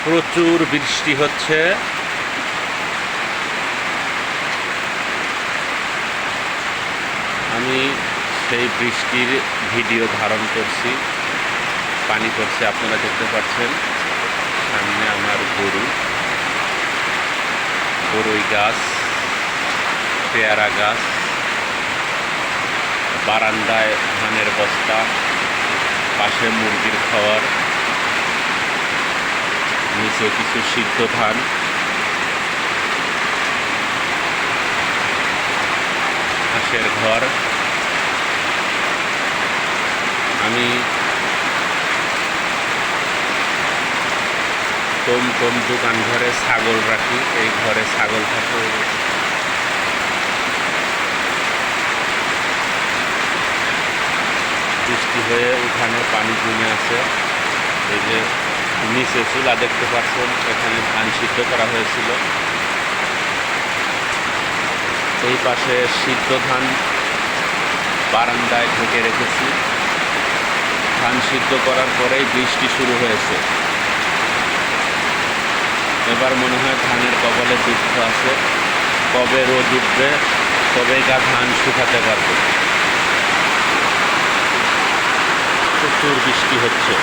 প্রচুর বৃষ্টি হচ্ছে। আমি সেই বৃষ্টির ভিডিও ধারণ করছি। পানি পড়ছে, আপনারা দেখতে পাচ্ছেন। সামনে আমার বড়ই গাছ, পেয়ারা গাছ, বারান্দায় ধানের বস্তা, পাশে মুরগির খাওয়ার, নিচে কিছু সিদ্ধ ধান, হাঁসের ঘর। আমি টম দোকান ঘরে ছাগল রাখি, এই ঘরে ছাগল থাকে। বৃষ্টি হয়ে উঠানে পানি জমে আছে। এই যে নিচে চুলা দেখতে পাচ্ছেন, এখানে ধান সিদ্ধ করা হয়েছিল। এই পাশে সিদ্ধ ধান বারান্দায় ঢেকে রেখেছি। ধান সিদ্ধ করার পরেই বৃষ্টি শুরু হয়েছে। এবার মনে হয় ধানের কপালে দুঃখ আছে, কবে রোদ উঠবে তবেই ধান শুকাতে পারবে। প্রচুর বৃষ্টি হচ্ছে।